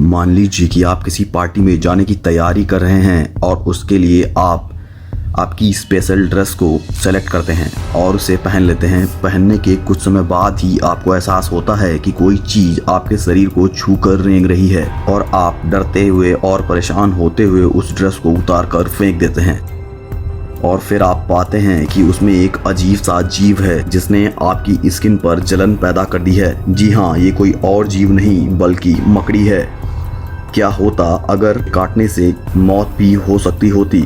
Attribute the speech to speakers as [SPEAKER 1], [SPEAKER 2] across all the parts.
[SPEAKER 1] मान लीजिए कि आप किसी पार्टी में जाने की तैयारी कर रहे हैं और उसके लिए आप आपकी स्पेशल ड्रेस को सेलेक्ट करते हैं और उसे पहन लेते हैं। पहनने के कुछ समय बाद ही आपको एहसास होता है कि कोई चीज़ आपके शरीर को छू कर रेंग रही है और आप डरते हुए और परेशान होते हुए उस ड्रेस को उतार कर फेंक देते हैं। और फिर आप पाते हैं कि उसमें एक अजीब सा जीव है जिसने आपकी स्किन पर जलन पैदा कर दी है। जी हाँ, ये कोई और जीव नहीं बल्कि मकड़ी है। क्या होता अगर काटने से मौत भी हो सकती होती।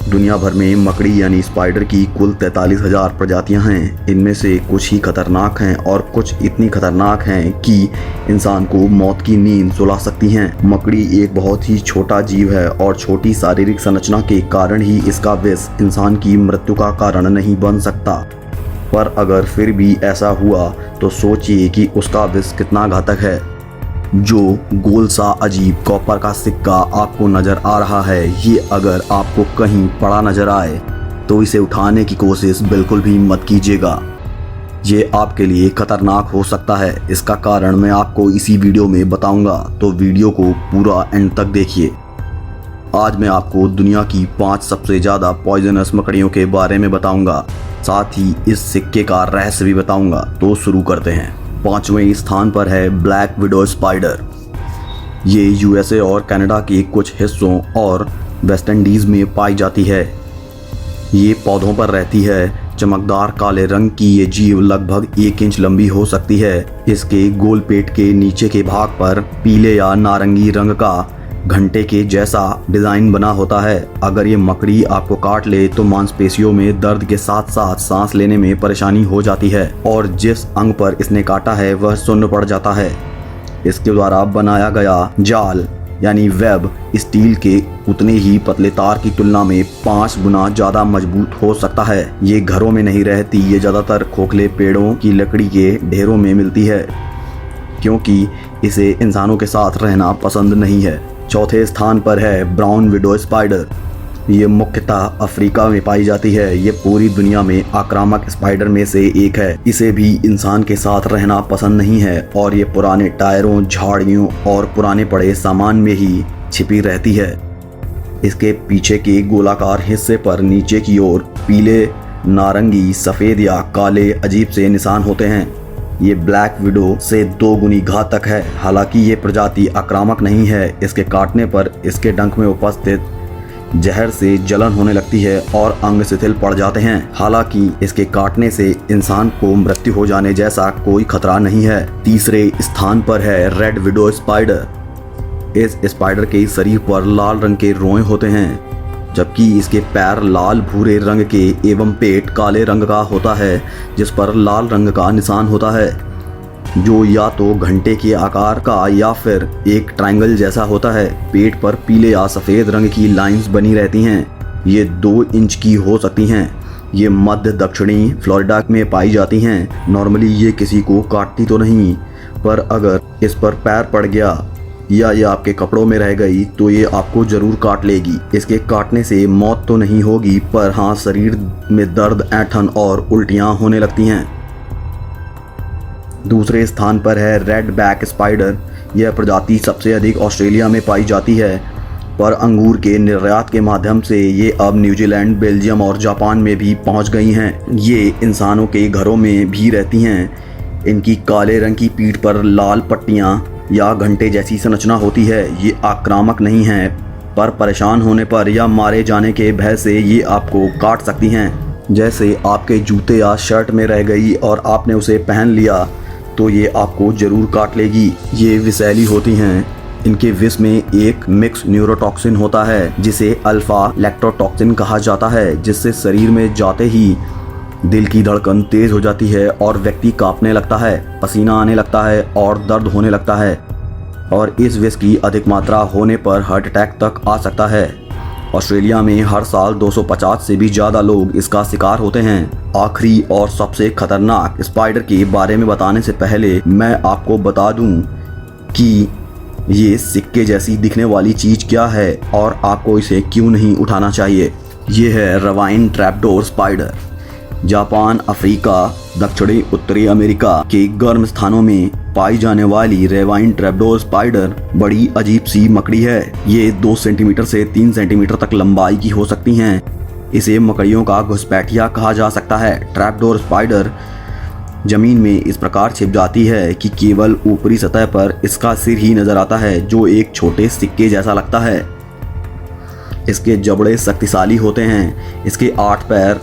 [SPEAKER 1] दुनिया भर में मकड़ी यानी स्पाइडर की कुल 43,000 प्रजातियां हैं। इनमें से कुछ ही खतरनाक हैं और कुछ इतनी खतरनाक हैं कि इंसान को मौत की नींद सुला सकती हैं। मकड़ी एक बहुत ही छोटा जीव है और छोटी शारीरिक संरचना के कारण ही इसका विष इंसान की मृत्यु का कारण नहीं बन सकता। पर अगर फिर भी ऐसा हुआ तो सोचिए कि उसका विष कितना घातक है। जो गोल सा अजीब कॉपर का सिक्का आपको नजर आ रहा है, ये अगर आपको कहीं पड़ा नजर आए तो इसे उठाने की कोशिश बिल्कुल भी मत कीजिएगा। ये आपके लिए खतरनाक हो सकता है। इसका कारण मैं आपको इसी वीडियो में बताऊंगा, तो वीडियो को पूरा एंड तक देखिए। आज मैं आपको दुनिया की 5 सबसे ज़्यादा पॉइजनस मकड़ियों के बारे में बताऊंगा, साथ ही इस सिक्के का रहस्य भी बताऊंगा। तो शुरू करते हैं। 5वें स्थान पर है ब्लैक विडो स्पाइडर। ये यूएसए और कनाडा के कुछ हिस्सों और वेस्ट इंडीज़ में पाई जाती है। ये पौधों पर रहती है। चमकदार काले रंग की ये जीव लगभग 1 इंच लंबी हो सकती है। इसके गोल पेट के नीचे के भाग पर पीले या नारंगी रंग का घंटे के जैसा डिजाइन बना होता है। अगर ये मकड़ी आपको काट ले तो मांसपेशियों में दर्द के साथ साथ सांस लेने में परेशानी हो जाती है और जिस अंग पर इसने काटा है वह सुन्न पड़ जाता है। इसके द्वारा बनाया गया जाल यानी वेब स्टील के उतने ही पतले तार की तुलना में 5 गुना ज्यादा मजबूत हो सकता है। ये घरों में नहीं रहती, ये ज्यादातर खोखले पेड़ों की लकड़ी के ढेरों में मिलती है क्योंकि इसे इंसानों के साथ रहना पसंद नहीं है। 4थे स्थान पर है ब्राउन विडो स्पाइडर। ये मुख्यतः अफ्रीका में पाई जाती है। ये पूरी दुनिया में आक्रामक स्पाइडर में से एक है। इसे भी इंसान के साथ रहना पसंद नहीं है और ये पुराने टायरों, झाड़ियों और पुराने पड़े सामान में ही छिपी रहती है। इसके पीछे के गोलाकार हिस्से पर नीचे की ओर पीले, नारंगी, सफ़ेद या काले अजीब से निशान होते हैं। ये ब्लैक विडो से 2 गुनी घातक है। हालांकि ये प्रजाति आक्रामक नहीं है। इसके काटने पर इसके डंक में उपस्थित जहर से जलन होने लगती है और अंग शिथिल पड़ जाते हैं। हालांकि इसके काटने से इंसान को मृत्यु हो जाने जैसा कोई खतरा नहीं है। 3रे स्थान पर है रेड विडो स्पाइडर। इस स्पाइडर के शरीर पर लाल रंग के रोए होते हैं जबकि इसके पैर लाल भूरे रंग के एवं पेट काले रंग का होता है जिस पर लाल रंग का निशान होता है जो या तो घंटे के आकार का या फिर एक ट्रायंगल जैसा होता है। पेट पर पीले या सफ़ेद रंग की लाइंस बनी रहती हैं। ये 2 इंच की हो सकती हैं। ये मध्य दक्षिणी फ्लोरिडा में पाई जाती हैं। नॉर्मली ये किसी को काटती तो नहीं, पर अगर इस पर पैर पड़ गया या ये आपके कपड़ों में रह गई तो ये आपको जरूर काट लेगी। इसके काटने से मौत तो नहीं होगी, पर हाँ, शरीर में दर्द, ऐंठन और उल्टियाँ होने लगती हैं। 2रे स्थान पर है रेड बैक स्पाइडर। यह प्रजाति सबसे अधिक ऑस्ट्रेलिया में पाई जाती है, पर अंगूर के निर्यात के माध्यम से ये अब न्यूजीलैंड, बेल्जियम और जापान में भी पहुंच गई हैं। ये इंसानों के घरों में भी रहती हैं। इनकी काले रंग की पीठ पर लाल पट्टियाँ या घंटे जैसी संरचना होती है। ये आक्रामक नहीं है, पर परेशान होने पर या मारे जाने के भय से ये आपको काट सकती हैं। जैसे आपके जूते या शर्ट में रह गई और आपने उसे पहन लिया तो ये आपको जरूर काट लेगी। ये विषैली होती हैं। इनके विष में एक मिक्स न्यूरोटॉक्सिन होता है जिसे अल्फा लैक्टोटॉक्सिन कहा जाता है, जिससे शरीर में जाते ही दिल की धड़कन तेज हो जाती है और व्यक्ति कांपने लगता है, पसीना आने लगता है और दर्द होने लगता है। और इस विष की अधिक मात्रा होने पर हार्ट अटैक तक आ सकता है। ऑस्ट्रेलिया में हर साल 250 से भी ज़्यादा लोग इसका शिकार होते हैं। आखिरी और सबसे खतरनाक स्पाइडर के बारे में बताने से पहले मैं आपको बता दूं कि ये सिक्के जैसी दिखने वाली चीज़ क्या है और आपको इसे क्यों नहीं उठाना चाहिए। ये है ravine trapdoor spider. Japan, Africa, दक्षिणी उत्तरी अमेरिका के गर्म स्थानों में पाई जाने वाली रेवाइन ट्रैपडोर स्पाइडर बड़ी अजीब सी मकड़ी है। ये 2 सेंटीमीटर से 3 सेंटीमीटर तक लंबाई की हो सकती हैं। इसे मकड़ियों का घुसपैठिया कहा जा सकता है। ट्रैपडोर स्पाइडर जमीन में इस प्रकार छिप जाती है कि केवल ऊपरी सतह पर इसका सिर ही नजर आता है, जो एक छोटे सिक्के जैसा लगता है। इसके जबड़े शक्तिशाली होते हैं। इसके 8 पैर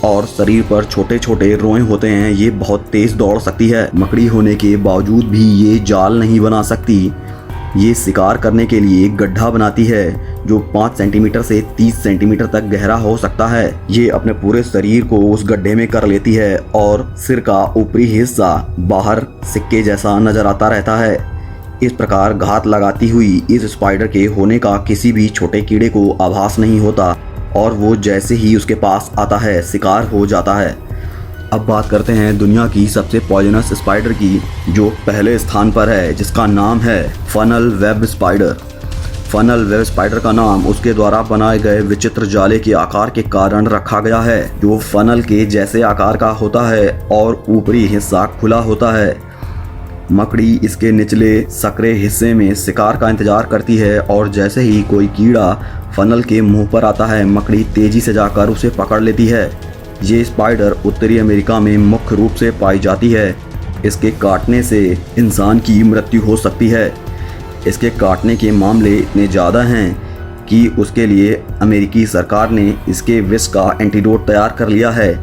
[SPEAKER 1] और शरीर पर छोटे छोटे रोए होते हैं। ये बहुत तेज दौड़ सकती है। मकड़ी होने के बावजूद भी ये जाल नहीं बना सकती। ये शिकार करने के लिए गड्ढा बनाती है जो 5 सेंटीमीटर से 30 सेंटीमीटर तक गहरा हो सकता है। ये अपने पूरे शरीर को उस गड्ढे में कर लेती है और सिर का ऊपरी हिस्सा बाहर सिक्के जैसा नजर आता रहता है। इस प्रकार घात लगाती हुई इस स्पाइडर के होने का किसी भी छोटे कीड़े को आभास नहीं होता और वो जैसे ही उसके पास आता है शिकार हो जाता है। अब बात करते हैं दुनिया की सबसे पॉइजनस स्पाइडर की, जो पहले स्थान पर है, जिसका नाम है funnel web spider. Funnel web spider का नाम उसके द्वारा बनाए गए विचित्र जाले के आकार के कारण रखा गया है, जो फनल के जैसे आकार का होता है और ऊपरी हिस्सा खुला होता है। मकड़ी इसके निचले सकरे हिस्से में शिकार का इंतजार करती है और जैसे ही कोई कीड़ा फनल के मुंह पर आता है, मकड़ी तेजी से जाकर उसे पकड़ लेती है। ये स्पाइडर उत्तरी अमेरिका में मुख्य रूप से पाई जाती है। इसके काटने से इंसान की मृत्यु हो सकती है। इसके काटने के मामले इतने ज़्यादा हैं कि उसके लिए अमेरिकी सरकार ने इसके विष का एंटीडोट तैयार कर लिया है,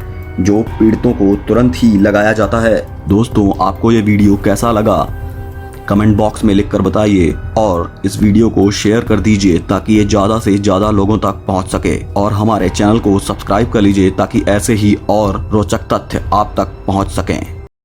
[SPEAKER 1] जो पीड़ितों को तुरंत ही लगाया जाता है। दोस्तों, आपको ये वीडियो कैसा लगा कमेंट बॉक्स में लिखकर बताइए और इस वीडियो को शेयर कर दीजिए ताकि ये ज़्यादा से ज़्यादा लोगों तक पहुंच सके, और हमारे चैनल को सब्सक्राइब कर लीजिए ताकि ऐसे ही और रोचक तथ्य आप तक पहुंच सकें।